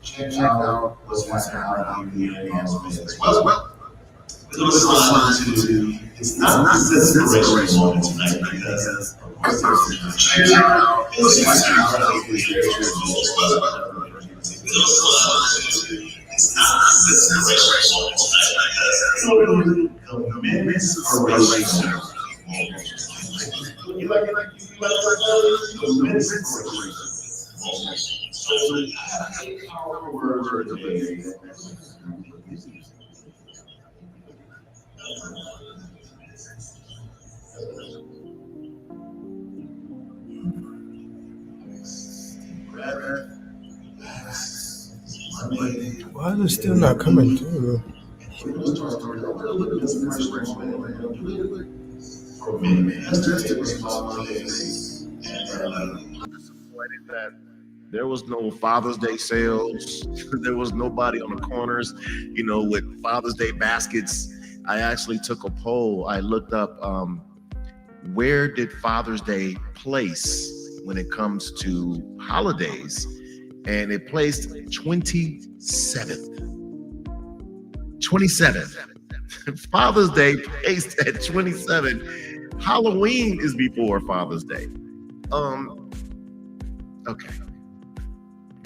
check out what's happening out here in as well. Little sign to it's not this inspirational moment tonight because of course there's check out what's happening out here as well. Little sign to it's not this inspirational moment tonight because the men's inspirational moment. You like the men's inspirational moment. So I power word today. Why is it still not coming through? There was no Father's Day sales. There was nobody on the corners, with Father's Day baskets. I actually took a poll. I looked up where did Father's Day place when it comes to holidays, and it placed 27th. 27th. Father's Day placed at 27. Halloween is before Father's Day. Okay.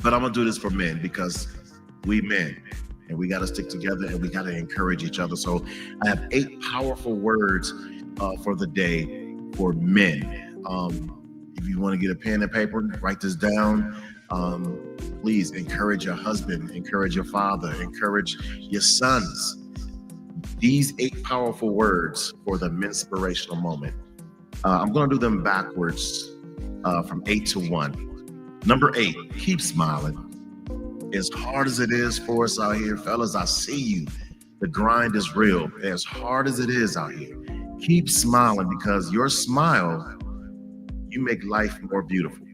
But I'm gonna do this for men because we men and we gotta stick together and we gotta encourage each other. So I have 8 powerful words for the day for men. If you want to get a pen and paper, write this down. Please encourage your husband, encourage your father, encourage your sons. These 8 powerful words for the menspirational moment. I'm going to do them backwards from 8 to 1. Number 8, keep smiling. As hard as it is for us out here, fellas, I see you. The grind is real. As hard as it is out here, keep smiling because your smile, you make life more beautiful.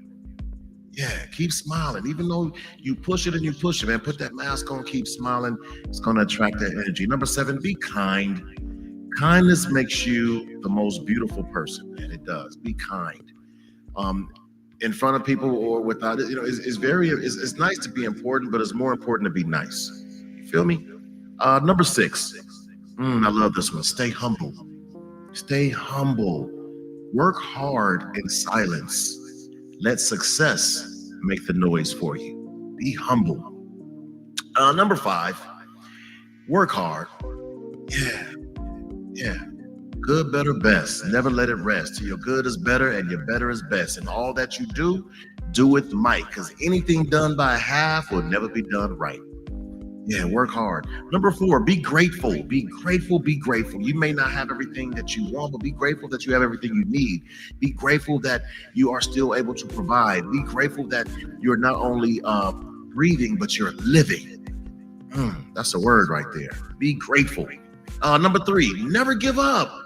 Yeah, keep smiling. Even though you push it and you push it, man, put that mask on, keep smiling. It's going to attract that energy. Number 7, be kind. Kindness makes you the most beautiful person, and it does. Be kind. In front of people or without it, it's nice to be important, but it's more important to be nice. You feel me? Number 6, I love this one. Stay humble. Stay humble. Work hard in silence. Let success make the noise for you. Be humble. Number 5, work hard. Yeah. Good, better, best. Never let it rest. Your good is better and your better is best. And all that you do with might, because anything done by half will never be done right. Yeah, work hard. Number 4, be grateful. Be grateful, be grateful. You may not have everything that you want, but be grateful that you have everything you need. Be grateful that you are still able to provide. Be grateful that you're not only breathing, but you're living. That's a word right there. Be grateful. Number 3, never give up.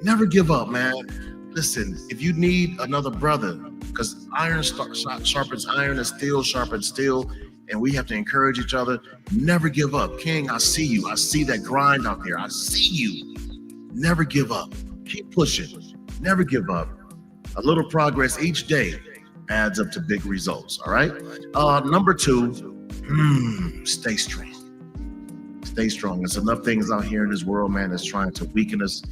Never give up, man. Listen, if you need another brother, because iron sharpens iron and steel sharpens steel, and we have to encourage each other. Never give up. King, I see you. I see that grind out there. I see you. Never give up. Keep pushing. Never give up. A little progress each day adds up to big results, all right? Number 2, stay strong. Stay strong. There's enough things out here in this world, man, that's trying to weaken us.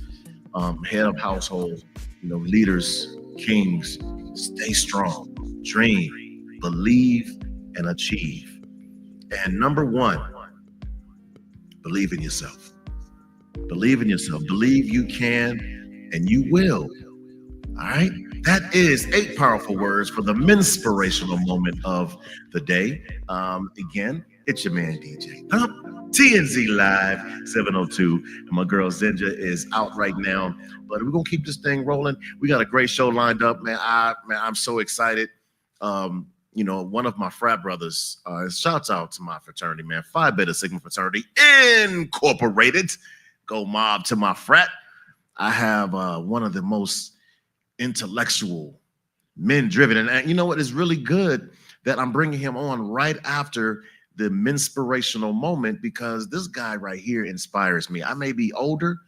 Head of household, leaders, kings, stay strong. Dream, believe, and achieve. And number 1, believe in yourself. Believe in yourself. Believe you can and you will. All right. That is 8 powerful words for the menspirational moment of the day. Again, it's your man DJ TNZ Live 702. And my girl Zenja is out right now. But we're gonna keep this thing rolling. We got a great show lined up, man. I'm so excited. One of my frat brothers, shouts out to my fraternity, man, Phi Beta Sigma Fraternity Incorporated. Go mob to my frat. I have one of the most intellectual, men-driven, and you know what is really good that I'm bringing him on right after the menspirational moment, because this guy right here inspires me. I may be older,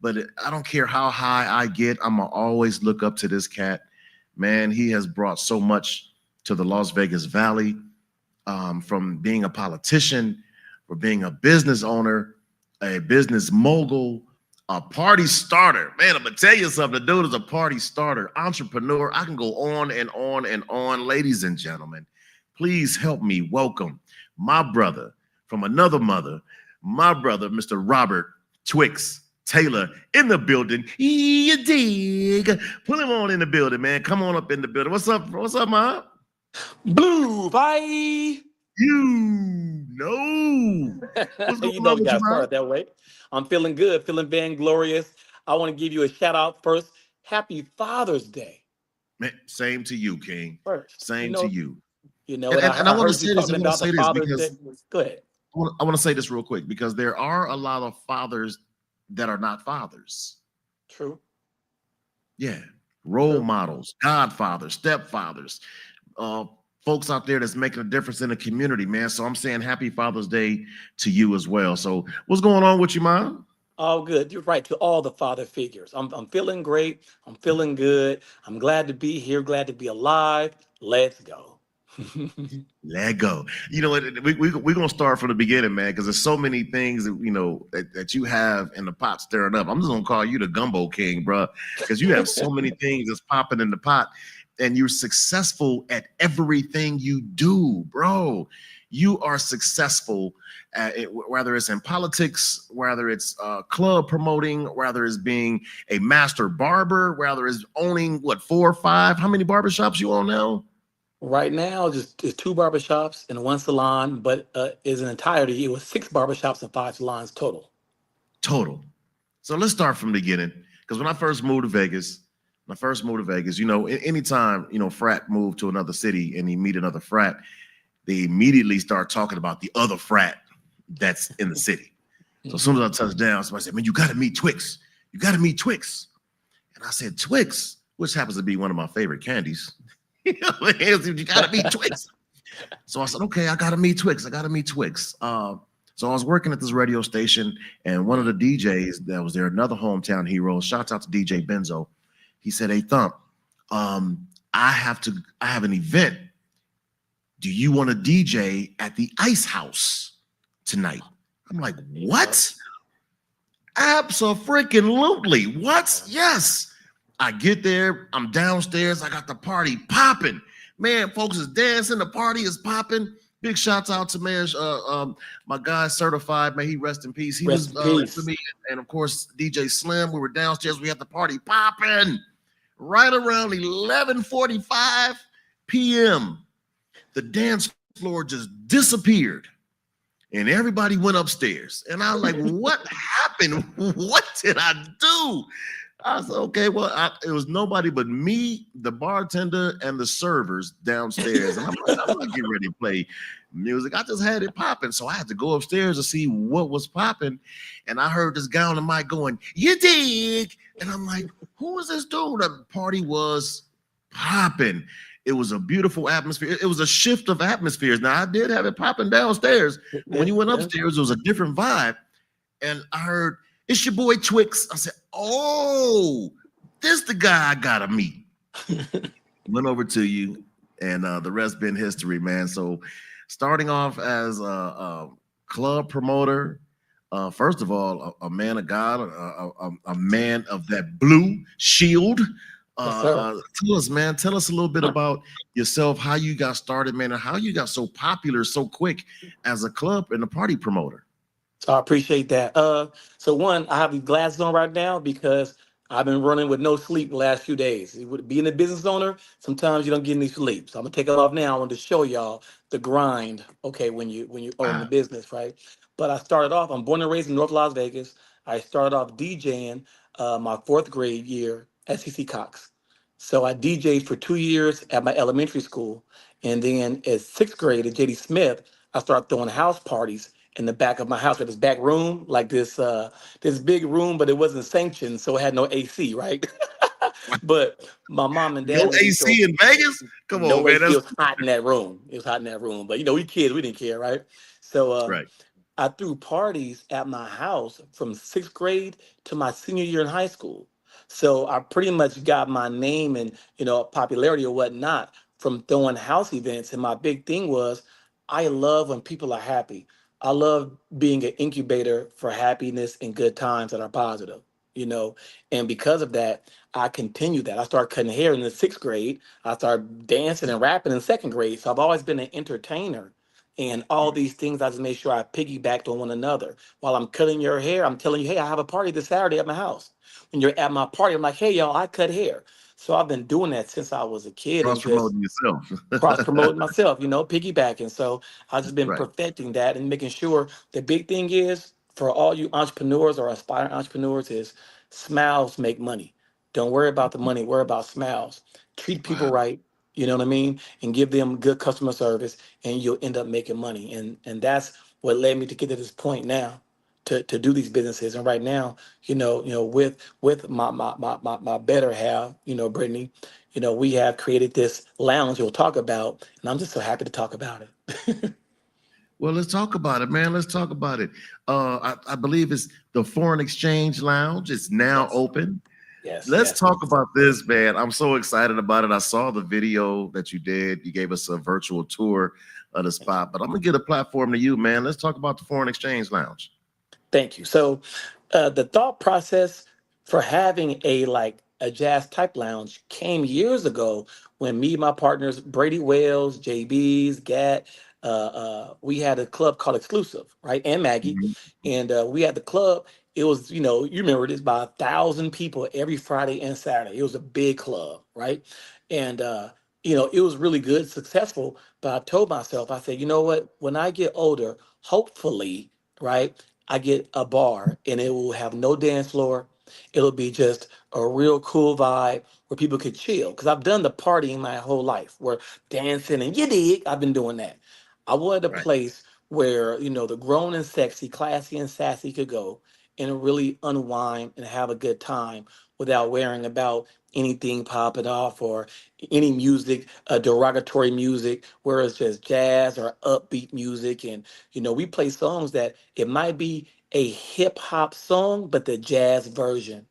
but I don't care how high I get. I'm gonna always look up to this cat. Man, he has brought so much to the Las Vegas Valley. from being a politician, for being a business owner, a business mogul, a party starter. Man, I'm gonna tell you something. The dude is a party starter, entrepreneur. I can go on and on and on. Ladies and gentlemen, please help me welcome my brother from another mother, my brother, Mr. Robert Twix Taylor in the building. You dig? Put him on in the building, man. Come on up in the building. What's up? What's up, man? Blue, bye. You know what's You going know on we with you, got to man? start that way. I'm feeling good, feeling vainglorious. I want to give you a shout out first. Happy Father's Day. Man, same to you, King. First, Same to you. and And I I want to heard you say this. I talking want to about the say this Father's Day. because Go ahead. I want to say this real quick because there are a lot of fathers that are not fathers. True. Yeah, role True. models, godfathers, stepfathers, folks out there that's making a difference in the community, man. So I'm saying Happy Father's Day to you as well. So what's going on with you, man? All good. You're right, to all the father figures. I'm feeling great. I'm feeling good. I'm glad to be here, glad to be alive. Let's go. Let go. You know what? We're gonna start from the beginning, man, because there's so many things that that you have in the pot stirring up. I'm just gonna call you the gumbo king, bro, because you have so many things that's popping in the pot, and you're successful at everything you do, bro. You are successful at it, whether it's in politics, whether it's club promoting, whether it's being a master barber, whether it's owning what 4 or 5. How many barbershops you own now? Right now, just 2 barbershops and 1 salon, but as an entirety, it was 6 barbershops and 5 salons total. Total. So let's start from the beginning. Because when I first moved to Vegas, anytime, frat moved to another city and you meet another frat, they immediately start talking about the other frat that's in the city. So as soon as I touched down, somebody said, man, you got to meet Twix. You got to meet Twix. And I said, Twix, which happens to be one of my favorite candies. You got to meet Twix. So I said, okay, I got to meet Twix. So I was working at this radio station, and one of the DJs that was there, another hometown hero, shouts out to DJ Benzo. He said, hey, Thump, I have an event. Do you want to DJ at the Ice House tonight? I'm like, what? Absolutely. What? Yes. I get there. I'm downstairs. I got the party popping. Man, folks is dancing. The party is popping. Big shouts out to man, my guy Certified. May he rest in peace. He was for me, and of course DJ Slim. We were downstairs. We had the party popping. Right around 11:45 p.m., the dance floor just disappeared, and everybody went upstairs. And I was like, "What happened? What did I do?" I said, okay, well, it was nobody but me, the bartender, and the servers downstairs. And I'm not getting ready to play music. I just had it popping. So I had to go upstairs to see what was popping. And I heard this guy on the mic going, you dig? And I'm like, who is this dude? The party was popping. It was a beautiful atmosphere. It was a shift of atmospheres. Now, I did have it popping downstairs. When you went upstairs, it was a different vibe. And I heard, it's your boy Twix. I said, oh, this the guy I gotta meet. Went over to you, and the rest been history, man. So starting off as a club promoter, first of all, a man of God, a man of that blue shield. Tell us, man, tell us a little bit about yourself, how you got started, man, and how you got so popular so quick as a club and a party promoter. I appreciate that. So one, I have these glasses on right now because I've been running with no sleep the last few days. Being a business owner, sometimes you don't get any sleep. So I'm gonna take it off now. I want to show y'all the grind. Okay, when you own the business, right? But I started off. I'm born and raised in North Las Vegas. I started off DJing my 4th grade year at CC Cox. So I DJed for 2 years at my elementary school, and then at 6th grade at JD Smith, I started throwing house parties in the back of my house with this back room, like this big room, but it wasn't sanctioned, so it had no AC, right? But my mom and dad No AC in Vegas? Come on, man. It was hot in that room. It was hot in that room. But we kids, we didn't care, right? So right. I threw parties at my house from 6th grade to my senior year in high school. So I pretty much got my name and popularity or whatnot from throwing house events. And my big thing was I love when people are happy. I love being an incubator for happiness and good times that are positive, you know. And because of that, I continue that. I started cutting hair in the sixth grade. I started dancing and rapping in second grade. So I've always been an entertainer. And all these things, I just made sure I piggybacked on one another. While I'm cutting your hair, I'm telling you, hey, I have a party this Saturday at my house. When you're at my party, I'm like, hey, y'all, I cut hair. So I've been doing that since I was a kid and Cross just promoting yourself. cross promoting myself, piggybacking. So I've just been Right. perfecting that and making sure the big thing is for all you entrepreneurs or aspiring entrepreneurs is smiles make money. Don't worry about the money, worry about smiles. Treat people Wow. right, you know what I mean? And give them good customer service and you'll end up making money. And that's what led me to get to this point now to do these businesses. And right now, with my better half, Brittany, we have created this lounge we'll talk about, and I'm just so happy to talk about it. Well, let's talk about it, man. Let's talk about it. I believe it's the Foreign Exchange Lounge. It's now Yes, open. yes, Let's yes. talk about this, man. I'm so excited about it. I saw the video that you did. You gave us a virtual tour of the Thank you. spot, but I'm gonna get a platform to you, man. Let's talk about the Foreign Exchange Lounge. Thank you. So, the thought process for having a jazz type lounge came years ago when me and my partners Brady Wells, JB's, Gat, we had a club called Exclusive, right, and Maggie, Mhm. and we had the club. It was, you remember this, by 1,000 people every Friday and Saturday. It was a big club, right, and it was really good, successful. But I told myself, I said, you know what? When I get older, hopefully, right, I get a bar and it will have no dance floor. It'll be just a real cool vibe where people could chill. Because I've done the partying my whole life, where dancing and you dig, I've been doing that. I wanted a Right. place where, the grown and sexy, classy and sassy could go and really unwind and have a good time without worrying about anything popping off or any music, derogatory music, where it's just jazz or upbeat music. And we play songs that it might be a hip hop song, but the jazz version.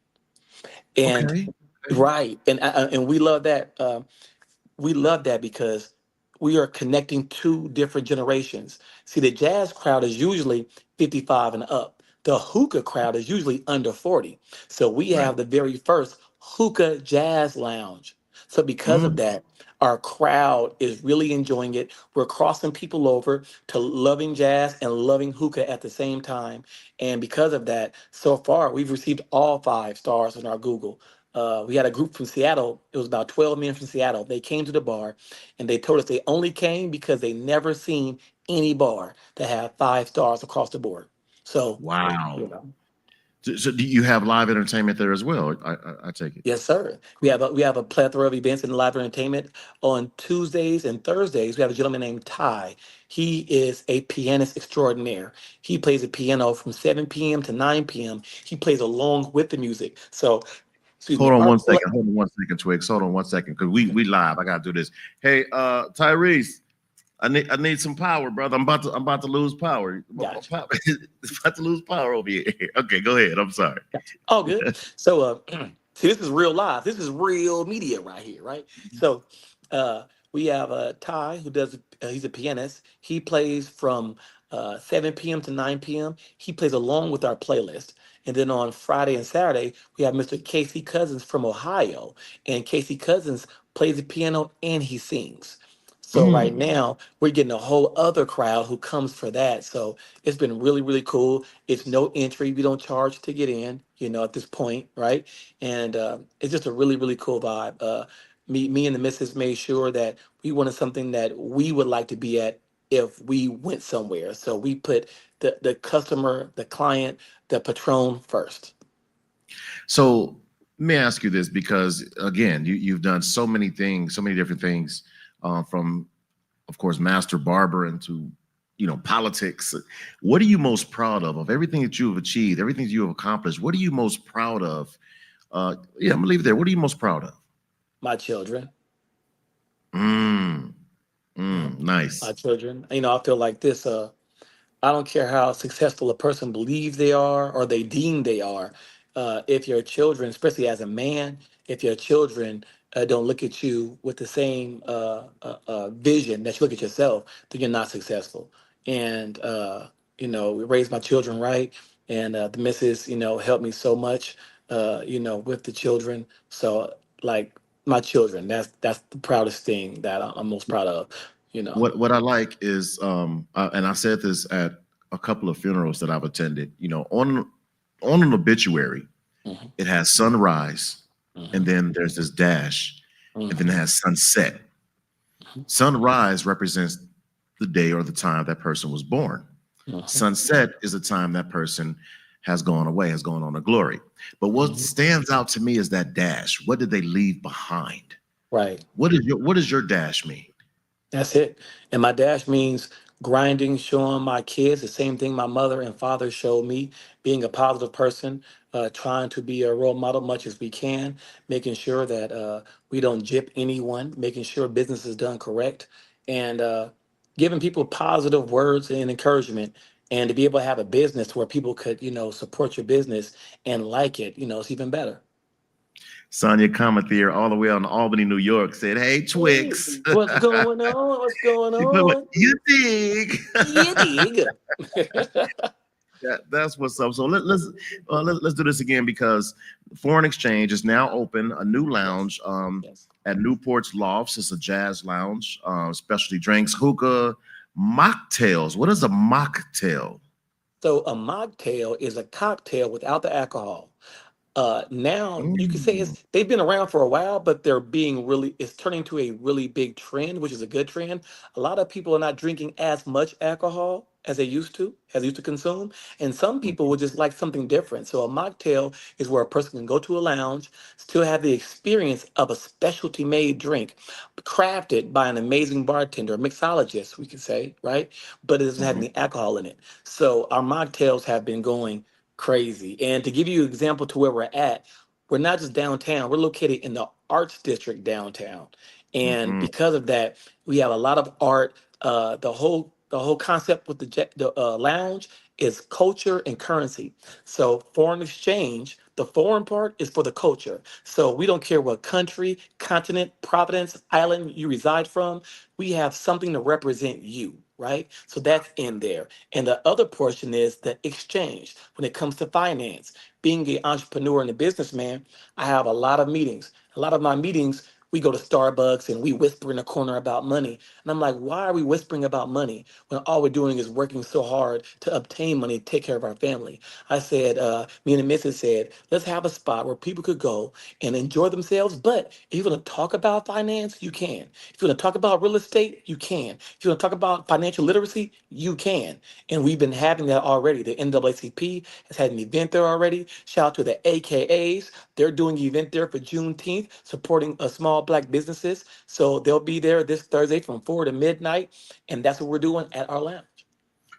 And Okay. Okay. right, and we love that because we are connecting two different generations. See, the jazz crowd is usually 55 and up. The hookah crowd is usually under 40. So we Right. have the very first hookah jazz lounge. So because of Mm. that, our crowd is really enjoying it. We're crossing people over to loving jazz and loving hookah at the same time. And because of that, so far we've received all 5 stars on our Google. We had a group from Seattle. It was about 12 men from Seattle. They came to the bar and they told us they only came because they never seen any bar that had 5 stars across the board. So, you Wow. know, So do you have live entertainment there as well? I take it. yes, sir. We have a plethora of events in live entertainment on Tuesdays and Thursdays. We have a gentleman named Ty. He is a pianist extraordinaire. He plays the piano from 7 p.m. to 9 p.m. He plays along with the music. So, excuse Hold me, on our one second. Hold on one second, Twix. Hold on one second, because we live. I gotta do this. Hey, Tyrese, I need some power, brother. I'm about to lose power. My gotcha. power it's about to lose power over here. Okay, go ahead. I'm sorry. Gotcha. All good. So, see, this is real live. This is real media right here, right? So, uh, we have Ty who does. He's a pianist. He plays from 7 p.m. to 9 p.m. He plays along with our playlist. And then on Friday and Saturday, we have Mr. Casey Cousins from Ohio, and Casey Cousins plays the piano and he sings. So right Mm. now, we're getting a whole other crowd who comes for that. So it's been really, really cool. It's no entry. We don't charge to get in, at this point, right? And it's just a really, really cool vibe. Me and the missus made sure that we wanted something that we would like to be at if we went somewhere. So we put the customer, the client, the patron first. So let me ask you this, because again, you've done so many things, so many different things, from, of course, master barber into politics. What are you most proud of everything that you have achieved, everything that you have accomplished? What are you most proud of? Yeah, I'm gonna leave it there. What are you most proud of? My children. Mm, Yeah. nice. My children. I feel like this. I don't care how successful a person believes they are or they deem they are. If your children, especially as a man, if your children don't look at you with the same vision that you look at yourself, then you're not successful. And we raised my children right, and the missus, helped me so much, with the children. So like my children, that's the proudest thing that I'm most proud of. You know. What I like is, and I said this at a couple of funerals that I've attended. On an obituary, Hmm. it has sunrise, and Hmm. then there's this dash, and then it Hmm. has sunset. Sunrise represents the day or the time that person was born. Hmm. Sunset is the time that person has gone away, has gone on to glory. But what Hmm. stands out to me is that dash. What did they leave behind? Right. What does your dash mean? That's it. And my dash means grinding, showing my kids the same thing my mother and father showed me, being a positive person, trying to be a role model much as we can, making sure that we don't jip anyone, making sure business is done correct, and giving people positive words and encouragement. And to be able to have a business where people could, support your business and like it, it's even better. Sonia Comethier, all the way out in Albany, New York, said, "Hey, Hey, Twix." what's going on? What's going She put what on? you dig. You dig. That's what's up. So let's do this again because Foreign Exchange is now open. A new Yes. lounge Yes. at Newport's Lofts. It's a jazz lounge, specialty drinks, hookah, mocktails. What is a mocktail? So a mocktail is a cocktail without the alcohol. Now you could say Mm, they've been around for a while, but they're being really, it's turning to a really big trend, which is a good trend. A lot of people are not drinking as much alcohol as they used to consume. And some people would just like something different. So a mocktail is where a person can go to a lounge, still have the experience of a specialty made drink, crafted by an amazing bartender, a mixologist, we could say, right? But it doesn't have mhm, any alcohol in it. So our mocktails have been going crazy. And to give you an example to where we're at, we're not just downtown, we're located in the arts district downtown. And mhm, because of that, we have a lot of art. The whole concept with the lounge is culture and currency. So foreign exchange, the foreign part is for the culture. So we don't care what country, continent, province, island you reside from. We have something to represent you, right? So that's in there. And the other portion is the exchange. When it comes to finance, being an entrepreneur and a businessman, I have a lot of meetings. A lot of my meetings, we go to Starbucks and we whisper in a corner about money. And I'm like, why are we whispering about money when all we're doing is working so hard to obtain money to take care of our family? I said, me and the missus said, let's have a spot where people could go and enjoy themselves. But if you want to talk about finance, you can. If you want to talk about real estate, you can. If you want to talk about financial literacy, you can. And we've been having that already. The NAACP has had an event there already. Shout out to the AKAs. They're doing an event there for Juneteenth, supporting small Black businesses. So they'll be there this Thursday from 4 to midnight. And that's what we're doing at our lounge.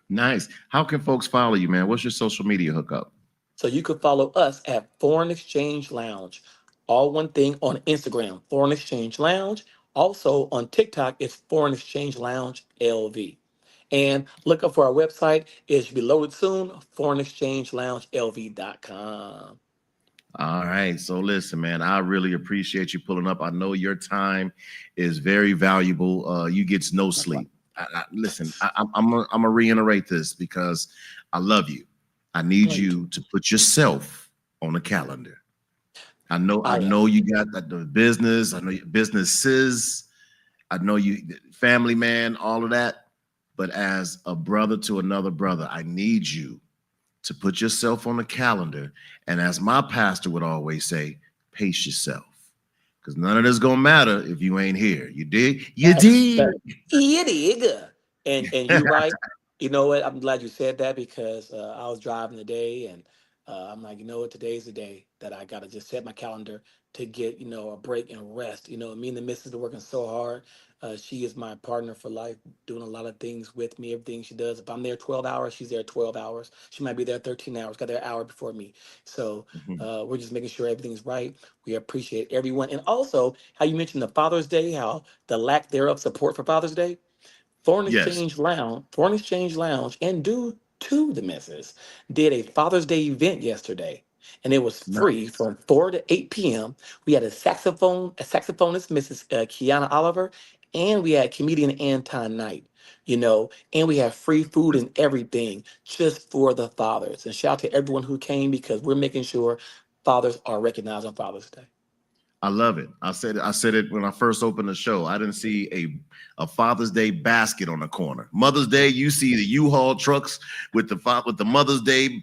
nice. How can folks follow you, man? What's your social media hookup? So you could follow us at Foreign Exchange Lounge. All one thing on Instagram, Foreign Exchange Lounge. Also on TikTok, it's Foreign Exchange Lounge LV. And look up for our website. It should be loaded soon, foreignexchangeloungelv.com. All right. So listen, man, I really appreciate you pulling up. I know your time is very valuable. You get no sleep. Listen, I'm gonna reiterate this because I love you. I need No, you you too. to put yourself on the calendar. I I am. know you got the business. I know your businesses. I know you, family man, all of that. But as a brother to another brother, I need you to put yourself on the calendar. And as my pastor would always say, pace yourself. Because none of this gonna matter if you ain't here. You dig? You That's dig? that. It is. And you're right. You know what? I'm glad you said that because I was driving today and I'm like, you know what? Today's the day that I gotta just set my calendar to get, a break and rest. Me and the missus are working so hard. She is my partner for life, doing a lot of things with me, everything she does. If I'm there 12 hours, she's there 12 hours. She might be there 13 hours, got there an hour before me. So Mhm. we're just making sure everything's right. We appreciate everyone. And also, how you mentioned the Father's Day, how the lack thereof support for Father's Day. Yes. Foreign Exchange Lounge, and due to the misses, did a Father's Day event yesterday. and it was No. free from 4 to 8 p.m. We had a saxophonist, Mrs. Kiana Oliver, and we had comedian Anton Knight, and we have free food and everything just for the fathers. And shout out to everyone who came because we're making sure fathers are recognized on Father's Day. I love it. I said it when I first opened the show. I didn't see a Father's Day basket on the corner. Mother's Day, you see the U-Haul trucks with the Mother's Day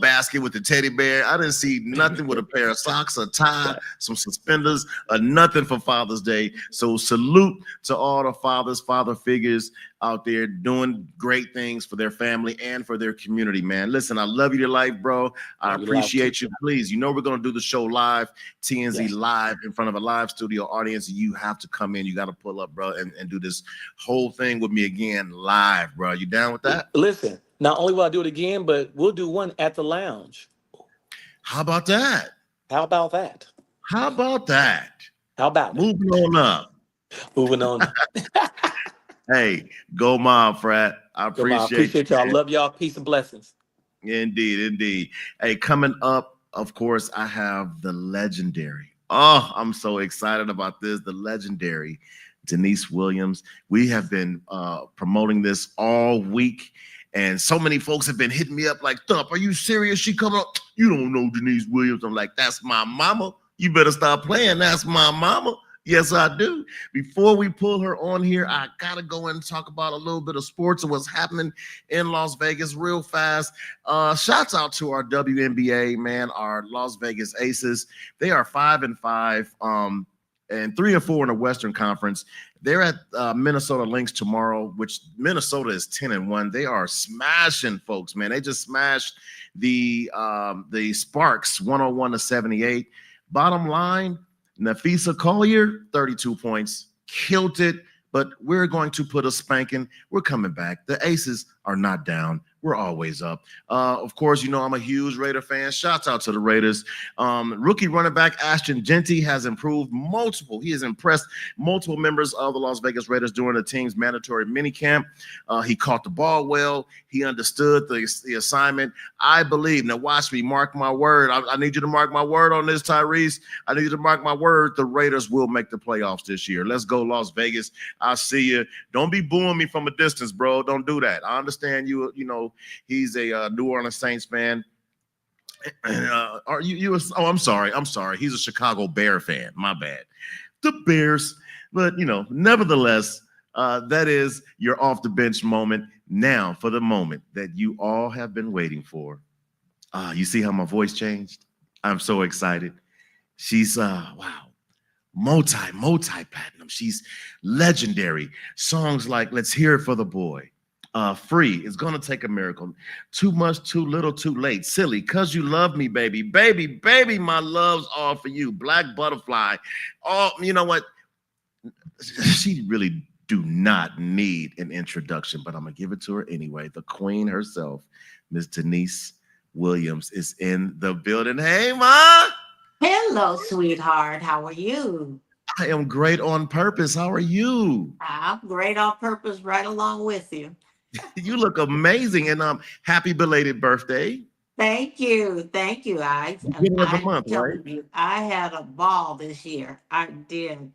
basket with the teddy bear. I didn't see nothing with a pair of socks, a tie, Right. some suspenders, nothing for Father's Day. So salute to all the father figures out there doing great things for their family and for their community, man. Listen, I love you to life, bro. I Love you live too. appreciate you. Please, we're going to do the show live, TNZ Yes. live in front of a live studio audience. You have to come in. You got to pull up, bro, and do this whole thing with me again live, bro. You down with that? Listen, not only will I do it again, but we'll do one at the lounge. How about that? How about that? How about that? How about it? Moving on up. Moving on. Hey, go Mob, frat. I Come on, appreciate you, appreciate y'all. man. Love y'all. Peace and blessings. Indeed. Hey, coming up, of course, I have the legendary. Oh, I'm so excited about this. The legendary Deniece Williams. We have been promoting this all week, and so many folks have been hitting me up like, Thump, are you serious? She coming up? You don't know Deniece Williams. I'm like, that's my mama. You better stop playing. That's my mama. Yes, I do. Before we pull her on here, I got to go and talk about a little bit of sports and what's happening in Las Vegas real fast. Shouts out to our WNBA, man, our Las Vegas Aces. They are 5-5 and 3-4 in the Western Conference. They're at Minnesota Lynx tomorrow, which Minnesota is 10-1. They are smashing folks, man. They just smashed the Sparks 101-78. Bottom line, Nafisa Collier, 32 points, killed it, but we're going to put a spanking. We're coming back. The Aces are not down. We're always up. Of course, I'm a huge Raider fan. Shouts out to the Raiders. Rookie running back Ashton Genty has improved multiple. He has impressed multiple members of the Las Vegas Raiders during the team's mandatory minicamp. He caught the ball well. He understood the assignment. I believe. Now watch me. Mark my word. I need you to mark my word on this, Tyrese. I need you to mark my word. The Raiders will make the playoffs this year. Let's go, Las Vegas. I'll see you. Don't be booing me from a distance, bro. Don't do that. I understand you. He's a New Orleans Saints fan. Are you? Oh, I'm sorry. He's a Chicago Bear fan. My bad. The Bears, but nevertheless, that is your off the bench moment. Now for the moment that you all have been waiting for. You see how my voice changed? I'm so excited. She's wow, multi-platinum. She's legendary. Songs like "Let's Hear It for the Boy." Free. It's gonna take a miracle. Too much, too little, too late. Silly, cause you love me, baby. Baby, my love's all for you. Black Butterfly. Oh, you know what? She really do not need an introduction, but I'm gonna give it to her anyway. The queen herself, Miss Deniece Williams, is in the building. Hey, Ma. Hello, sweetheart. How are you? I am great on purpose. How are you? I'm great on purpose, right along with you. You look amazing, and happy belated birthday. Thank you. Thank you. Beginning of the I'm month, right? telling you, I had a ball this year. I did.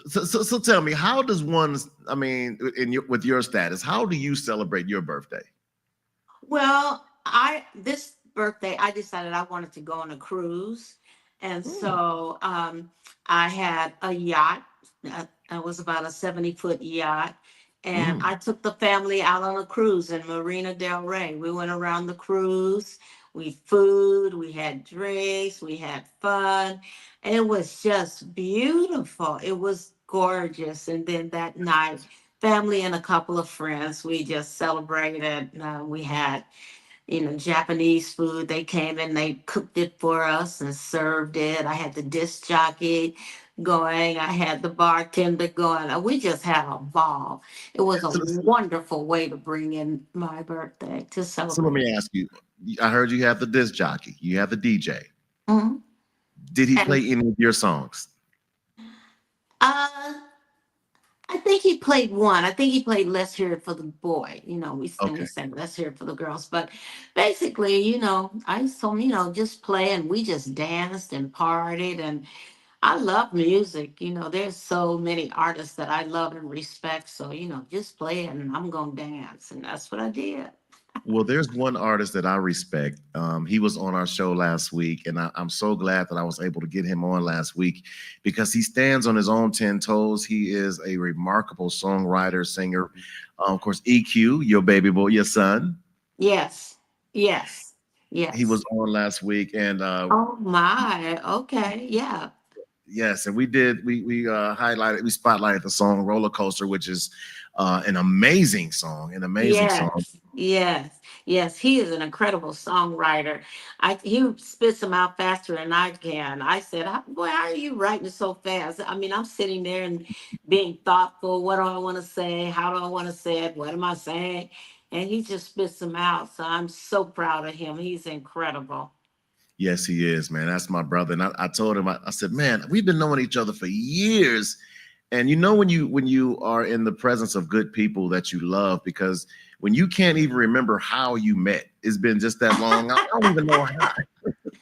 So tell me, how does one? I mean, with your status, how do you celebrate your birthday? Well, this birthday I decided I wanted to go on a cruise, and so I had a yacht. It was about a 70-foot yacht, and I took the family out on a cruise in Marina del Rey. We went around the cruise. We had drinks, we had fun. It was just beautiful. It was gorgeous. And then that night, family and a couple of friends, we just celebrated. We had, Japanese food. They came and they cooked it for us and served it. I had the disc jockey going. I had the bartender going. We just had a ball. It was a So, wonderful way to bring in my birthday to so let celebrate. me ask you. I heard you have the disc jockey. You have the DJ. Mhm. Did he And play any of your songs? uh, I think he played one. I think he played Let's Hear It for the Boy. We Okay. sang Let's Hear It for the Girls. But basically, I just told him, just play, and we just danced and partied. And I love music. There's so many artists that I love and respect. So, just play it and I'm going to dance. And that's what I did. Well, there's one artist that I respect. He was on our show last week, and I'm so glad that I was able to get him on last week because he stands on his own 10 toes. He is a remarkable songwriter, singer. Of course, EQ, your baby boy, your son. Yes. Yes. He was Yes. on last week, and Oh, my. Okay. Yeah. yes, and we spotlighted the song "Roller Coaster," which is an amazing song, an amazing song. Yes, yes, yes. He is an incredible songwriter. He spits them out faster than I can. I said, Boy, how are you writing so fast?" I mean, I'm sitting there and being thoughtful. What do I want to say? How do I want to say it? What am I saying? And he just spits them out. So I'm so proud of him. He's incredible. Yes, he is, man. That's my brother. And I told him, I said, man, we've been knowing each other for years. And when you are in the presence of good people that you love, because when you can't even remember how you met, it's been just that long. I don't even know how.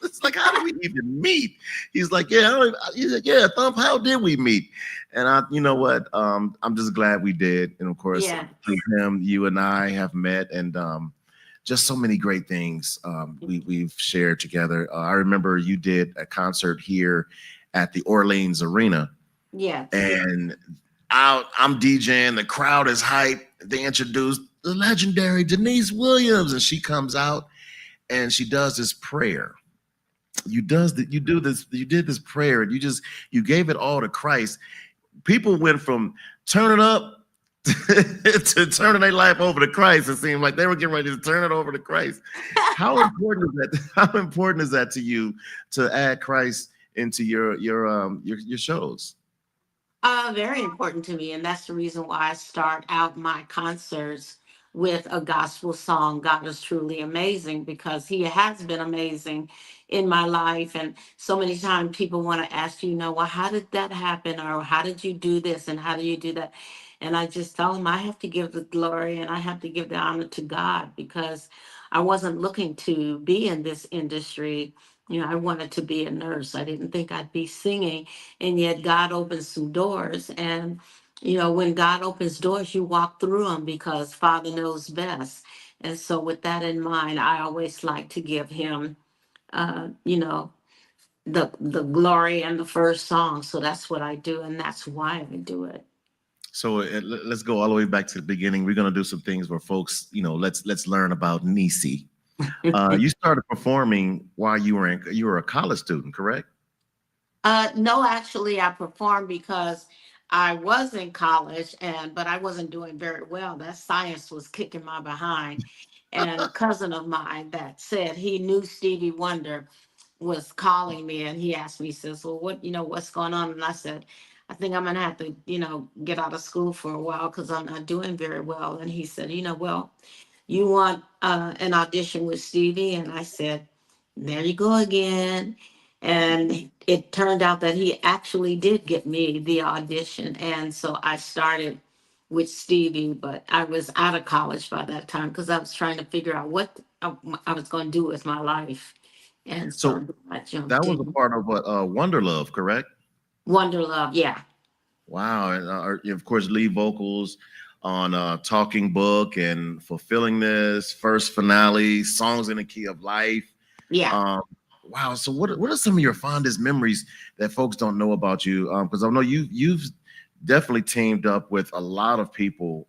It's like, how did we even meet? He's like, yeah, he's like, yeah, Thump, how did we meet? And you know what? I'm just glad we did. And of course, Yeah, through him, you and I have met, and just so many great things we've shared together. I remember you did a concert here at the Orleans Arena, yes, and I'm DJing. The crowd is hyped. They introduced the legendary Deniece Williams, and she comes out and she does this prayer. You did this prayer, and you gave it all to Christ. People went from turning up to turning their life over to Christ. It seemed like they were getting ready to turn it over to Christ. How important is that? How important is that to you to add Christ into your shows? Very important to me, and that's the reason why I start out my concerts with a gospel song. God is truly amazing because He has been amazing in my life, and so many times people want to ask well, how did that happen, or how did you do this, and how do you do that? And I just tell them I have to give the glory and I have to give the honor to God because I wasn't looking to be in this industry. I wanted to be a nurse. I didn't think I'd be singing, and yet God opens some doors. And when God opens doors, you walk through them because Father knows best. And so with that in mind, I always like to give him uh you know the glory and the first song. So that's what I do, and that's why I do it. So let's go all the way back to the beginning. We're gonna do some things where folks, let's learn about Nisi. You started performing while you were a college student, correct? No, actually, I performed because I was in college, but I wasn't doing very well. That science was kicking my behind. And a cousin of mine that said he knew Stevie Wonder was calling me, and he asked me, he says, "Well, what's going on?" And I said, "I think I'm gonna have to, get out of school for a while because I'm not doing very well." And he said, "Well, you want an audition with Stevie?" And I said, "There you go again." And it turned out that he actually did get me the audition. And so I started with Stevie, but I was out of college by that time because I was trying to figure out what I was going to do with my life. And So so I jumped that was a in. part of what Wonder Love, correct? Wonder Love, yeah. Wow, and of course, lead vocals on Talking Book and Fulfilling This, First Finale, Songs in the Key of Life. Yeah. Um, wow. So what are some of your fondest memories that folks don't know about you? Because I know you've definitely teamed up with a lot of people.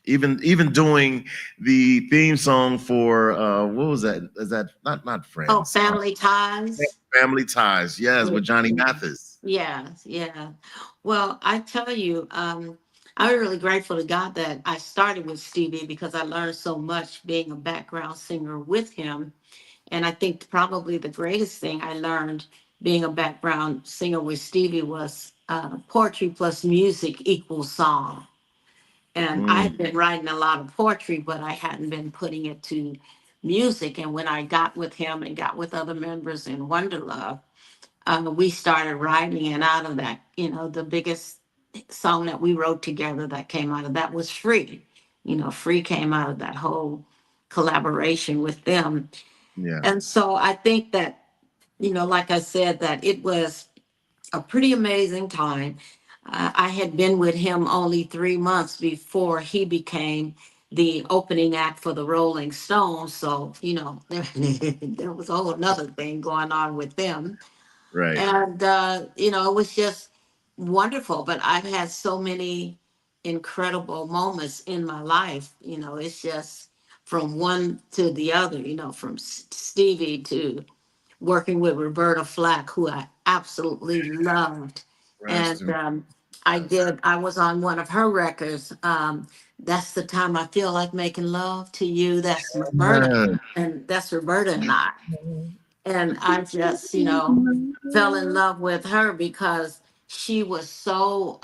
Even doing the theme song for what was that? Is that not Oh, Friends? Family Ties. Family Ties. Yes, Yeah. with Johnny Mathis. Yeah, yeah. Well, I tell you, I'm really grateful to God that I started with Stevie because I learned so much being a background singer with him. And I think probably the greatest thing I learned being a background singer with Stevie was poetry plus music equals song. And I Mm. had been writing a lot of poetry, but I hadn't been putting it to music. And when I got with him and got with other members in Wonderlove, we started writing, and out of that, the biggest song that we wrote together that came out of that was Free. Free came out of that whole collaboration with them. Yeah. And so I think that, like I said, that it was a pretty amazing time. I had been with him only 3 months before he became the opening act for the Rolling Stones. So, there was a whole nother thing going on with them. Right. And, it was just wonderful. But I've had so many incredible moments in my life. It's just from one to the other, from Stevie to working with Roberta Flack, who I absolutely loved. Rest And in peace. I was on one of her records. That's the time I feel like making love to you. That's Roberta. Yeah. And that's Roberta and I. And I just, fell in love with her because she was so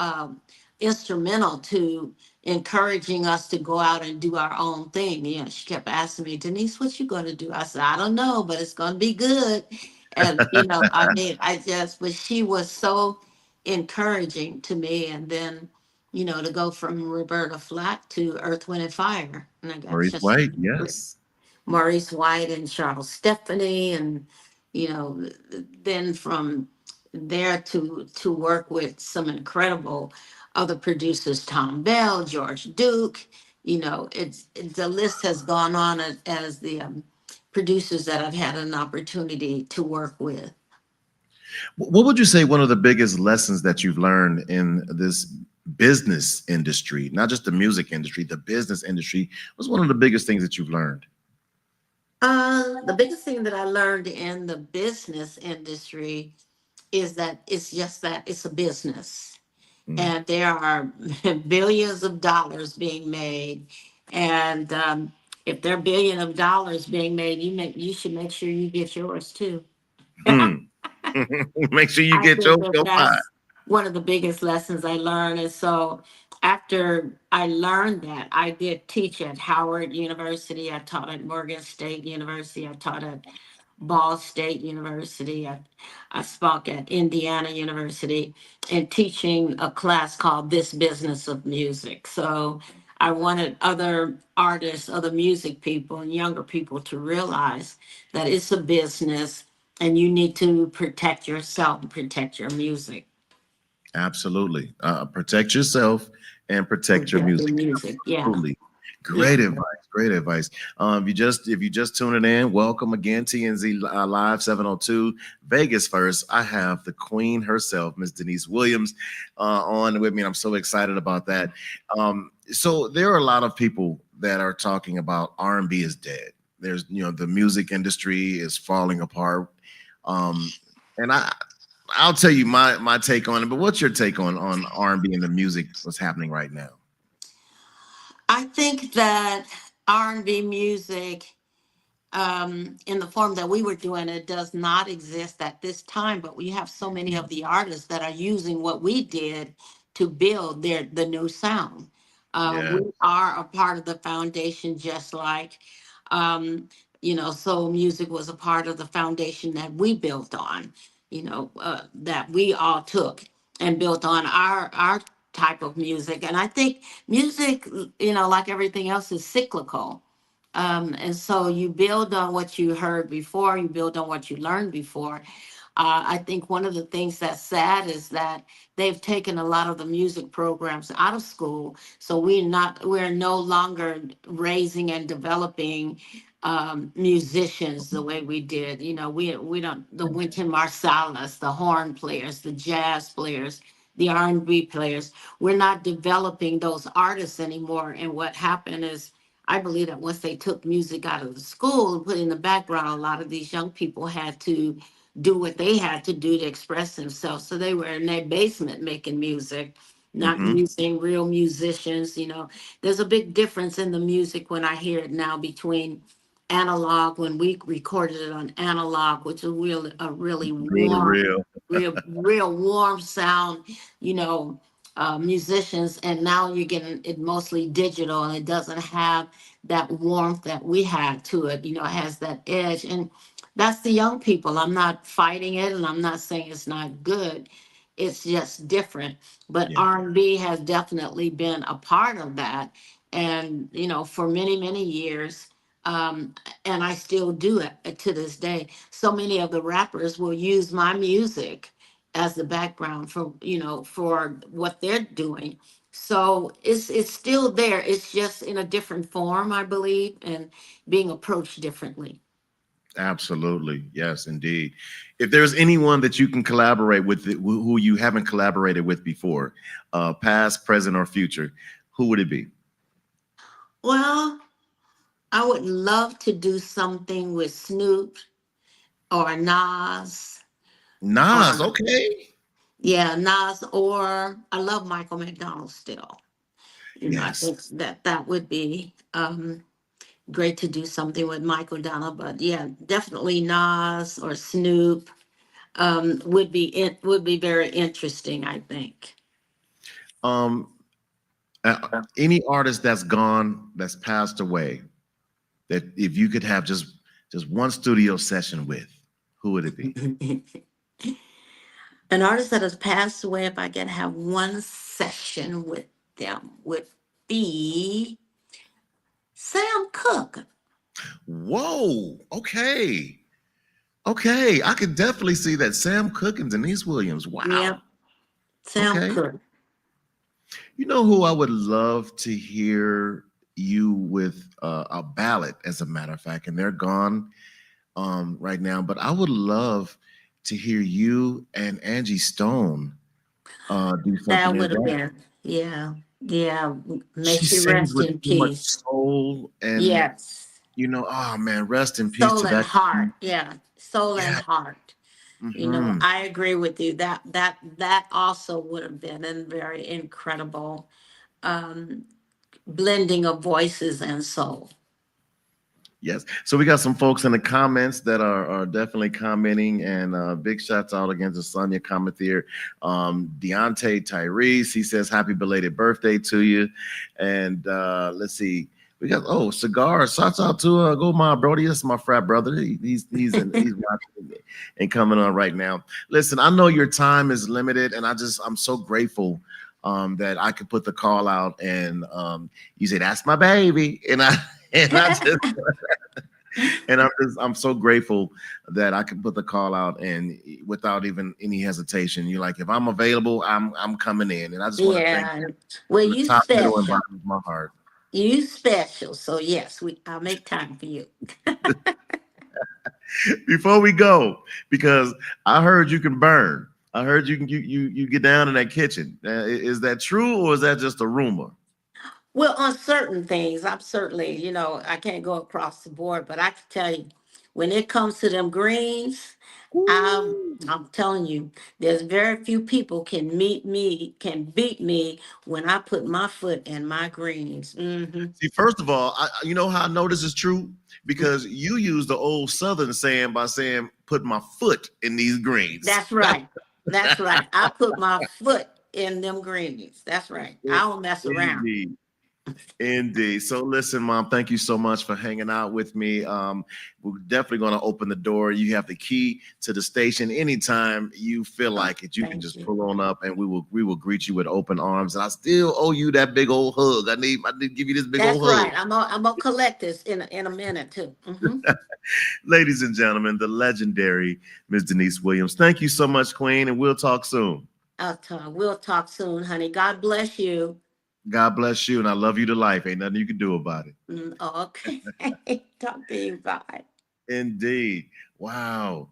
instrumental to encouraging us to go out and do our own thing. She kept asking me, Deniece, what you going to do? I said, I don't know, but it's going to be good. And, I mean, but she was so encouraging to me. And then, to go from Roberta Flack to Earth, Wind, and Fire. And I got Maurice just White. Yes. Maurice White and Charles Stephanie, and you know, then from there to work with some incredible other producers, Tom Bell, George Duke. The list has gone on as the producers that I've had an opportunity to work with. What would you say one of the biggest lessons that you've learned in this business industry, not just the music industry, the business industry, was one of the biggest things that you've learned? The biggest thing that I learned in the business industry is that it's just that it's a business, Mm. and there are billions of dollars being made. And if there are billions of dollars being made, you should make sure you get yours too. Hmm. Make sure you I get think that your pie. that's one of the biggest lessons I learned. And so after I learned that, I did teach at Howard University. I taught at Morgan State University. I taught at Ball State University. I spoke at Indiana University and teaching a class called This Business of Music. So I wanted other artists, other music people, and younger people to realize that it's a business and you need to protect yourself and protect your music. Absolutely. Protect yourself and protect your Protect your music. music. Yeah. Absolutely. Yeah. Great advice. Great advice. If you just tuning in, welcome again, TNZ Live 702 Vegas. First, I have the queen herself, Miss Deniece Williams, on with me. And I'm so excited about that. So there are a lot of people that are talking about R&B is dead. There's, the music industry is falling apart. And I'll tell you my take on it. But what's your take on R&B and the music? What's happening right now? I think that R&B music, in the form that we were doing it, does not exist at this time. But we have so many of the artists that are using what we did to build the new sound. Yeah. We are a part of the foundation, just like soul music was a part of the foundation that we built on. That we all took and built on our type of music. And I think music, like everything else, is cyclical. And so you build on what you heard before, you build on what you learned before. I think one of the things that's sad is that they've taken a lot of the music programs out of school. So we're no longer raising and developing musicians the way we did. We don't, the Wynton Marsalis, the horn players, the jazz players, the R&B players. We're not developing those artists anymore. And what happened is, I believe that once they took music out of the school and put it in the background, a lot of these young people had to do what they had to do to express themselves. So they were in their basement making music, not Hmm. using real musicians. There's a big difference in the music when I hear it now between analog, when we recorded it on analog, which is a really Real to warm, real. real warm sound, you know, musicians, and now you're getting it mostly digital, and it doesn't have that warmth that we had to it. It has that edge, and that's the young people. I'm not fighting it, and I'm not saying it's not good. It's just different. But Yeah. R&B has definitely been a part of that. And, you know, for many, many years, and I still do it to this day. So many of the rappers will use my music as the background for, you know, for what they're doing. So it's still there. It's just in a different form, I believe, and being approached differently. Absolutely. Yes, indeed. If there's anyone that you can collaborate with who you haven't collaborated with before, past, present, or future, who would it be? Well, I would love to do something with Snoop or Nas. Nas. Or Okay. yeah, Nas, or I love Michael McDonald still. You know, I Yes. think that that would be great to do something with Michael McDonald. But yeah, definitely Nas or Snoop would be very interesting, I think. Um, any artist that's gone, that's passed away, that if you could have just one studio session with, who would it be? An artist that has passed away, if I could have one session with them, would be Sam Cooke. Whoa. Okay. Okay. I could definitely see that. Sam Cooke and Deniece Williams. Wow. Yep, Sam Okay. Cooke. You know who I would love to hear you with a ballad, as a matter of fact, and they're gone right now, but I would love to hear you and Angie Stone do something That there. would have That been, yeah, yeah. May she she sings rest with in so much peace. soul, and Yes, you know, oh man, rest in peace soul to and that. heart. Yeah, soul and Yeah. heart. You know, Hmm. I agree with you. That also would have been a very incredible um, blending of voices and soul. Yes. So we got some folks in the comments that are definitely commenting, and big shouts out again to Sonia comment here. Deontay Tyrese, he says happy belated birthday to you. And let's see. We got cigars. Shouts out to go my Brody. That's my frat brother. He's watching and coming on right now. Listen, I know your time is limited, and I'm so grateful that I could put the call out, and you say that's my baby, and I and I just and I'm so grateful that I can put the call out, and without even any hesitation, you're like, if I'm available, I'm coming in, and I just want to thank Yeah. you Well, from the you top, middle, and special. bottom of my heart. You special. So yes, I'll make time for you. Before we go, because I heard you can burn. I heard you get down in that kitchen. Is that true, or is that just a rumor? Well, on certain things, I'm certainly, you know, I can't go across the board, but I can tell you, when it comes to them greens, Ooh. I'm telling you, there's very few people can beat me when I put my foot in my greens. See, first of all, you know how I know this is true? Because you use the old Southern saying by saying, put my foot in these greens. That's right. That's right. I put my foot in them greens. That's right. I don't mess around. Indeed. Indeed. So listen, Mom, thank you so much for hanging out with me. We're definitely going to open the door. You have the key to the station. Anytime you feel Oh, like it, you can thank just you. pull on up, and we will greet you with open arms. And I still owe you that big old hug. I need to give you this big That's old hug. right. I'm gonna collect this in a minute too. Ladies and gentlemen, the legendary Miss Deniece Williams. Thank you so much, Queen, and we'll talk soon. We'll talk soon, honey. God bless you. God bless you, and I love you to life. Ain't nothing you can do about it. Okay. Talk to you. Bye. Indeed. Wow.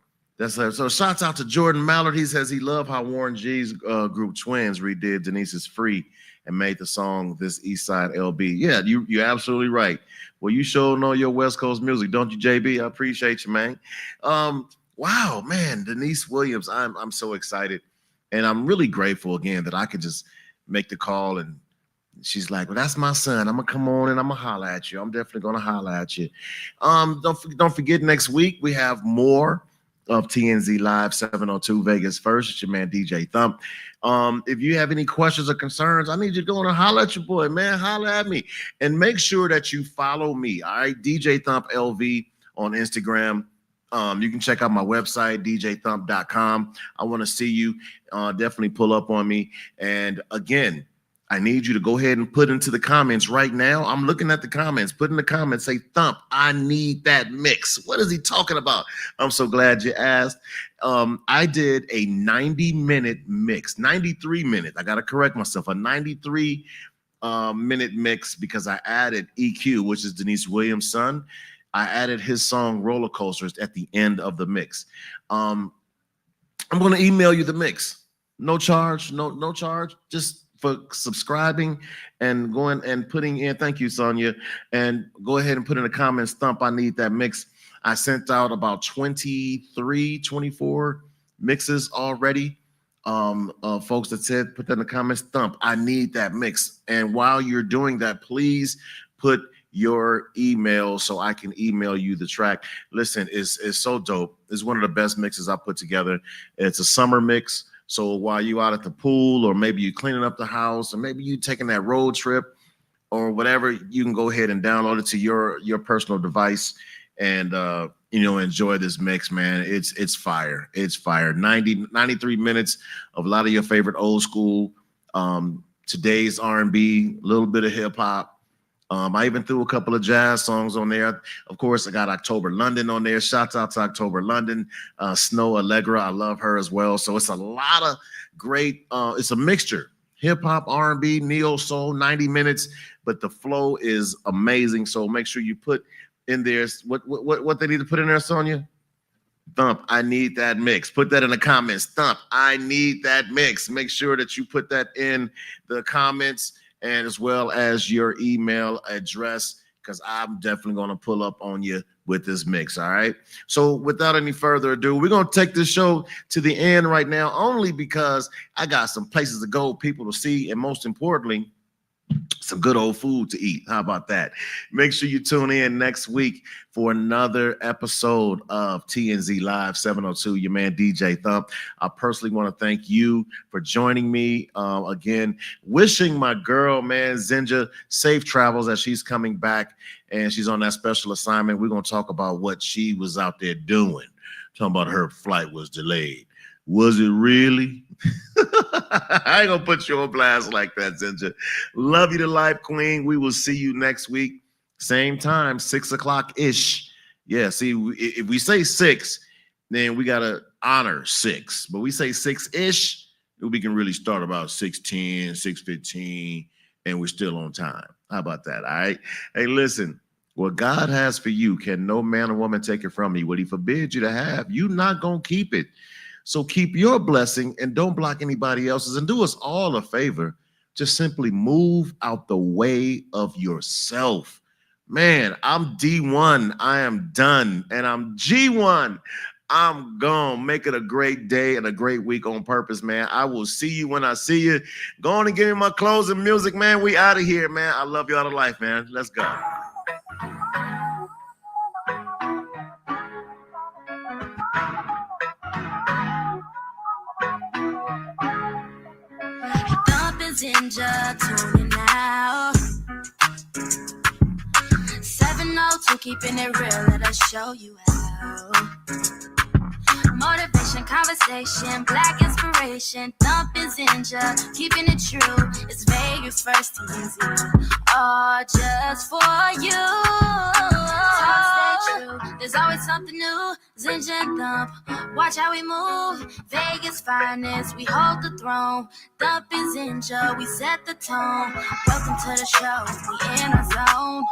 So shouts out to Jordan Mallard. He says he loved how Warren G's group Twins redid Deniece's Free and made the song This East Side LB. Yeah, you're absolutely right. Well, you sure know your West Coast music, don't you, JB? I appreciate you, man. Wow, man, Deniece Williams. I'm so excited. And I'm really grateful again that I could just make the call, and she's like, well, that's my son. I'm gonna come on and I'm gonna holler at you. I'm definitely gonna holler at you. Don't forget, next week we have more of TNZ Live 702 Vegas First. It's your man DJ Thump. If you have any questions or concerns, I need you to go on and holler at your boy, man. Holler at me. And make sure that you follow me. All right, DJ Thump LV on Instagram. You can check out my website, djthump.com. I want to see you. Definitely pull up on me. And again, I need you to go ahead and put into the comments right now. I'm looking at the comments. Put in the comments, say, Thump, I need that mix. What is he talking about? I'm so glad you asked. I did a 90-minute mix, 93 minutes. I got to correct myself, a 93 minute mix because I added EQ, which is Deniece Williams' son. I added his song Roller Coasters at the end of the mix. I'm going to email you the mix. No charge, no charge. Just for subscribing and going and putting in, thank you, Sonia, and go ahead and put in the comments, Thump, I need that mix. I sent out about 23, 24 mixes already. Folks that said, put that in the comments, Thump, I need that mix. And while you're doing that, please put your email so I can email you the track. Listen, it's so dope. It's one of the best mixes I put together. It's a summer mix. So while you out at the pool, or maybe you cleaning up the house, or maybe you taking that road trip or whatever, you can go ahead and download it to your personal device and enjoy this mix, man. It's fire. It's fire. 93 minutes of a lot of your favorite old school, today's R&B, a little bit of hip hop. I even threw a couple of jazz songs on there. Of course, I got October London on there. Shouts out to October London. Snow Allegra, I love her as well. So it's a lot of great, it's a mixture. Hip hop, R&B, neo soul, 90 minutes, but the flow is amazing. So make sure you put in there what they need to put in there, Sonia. Thump, I need that mix. Put that in the comments. Thump, I need that mix. Make sure that you put that in the comments, and as well as your email address, because I'm definitely going to pull up on you with this mix, all right? So without any further ado, we're going to take this show to the end right now, only because I got some places to go, people to see, and most importantly, some good old food to eat. How about that? Make sure you tune in next week for another episode of TNZ Live 702, your man DJ Thump. I personally want to thank you for joining me. Again, wishing my girl, man, Zinja, safe travels as she's coming back and she's on that special assignment. We're going to talk about what she was out there doing. Talking about her flight was delayed. Was it really? I ain't gonna put you on blast like that, Zinja. Love you to life, queen. We will see you next week. Same time, 6 o'clock-ish. Yeah, see, if we say 6, then we gotta honor 6. But we say 6-ish, we can really start about 6:10, 6:15, and we're still on time. How about that, all right? Hey, listen, what God has for you, can no man or woman take it from you. What he forbids you to have, you're not gonna keep it. So keep your blessing and don't block anybody else's, and do us all a favor. Just simply move out the way of yourself. Man, I'm D1. I am done. And I'm G1. I'm gone. Make it a great day and a great week on purpose, man. I will see you when I see you. Go on and give me my closing music, man. We out of here, man. I love you all to life, man. Let's go. Ginger, tuning out. 702, keeping it real, let us show you how. Motivation, conversation, black inspiration, thumping Ginger, keeping it true. It's Vegas first TNZ, all just for you. Talk, stay true, there's always something new. Ginger and Thump, watch how we move. Vegas finest, we hold the throne. Thumping Ginger, we set the tone. Welcome to the show, we in our zone.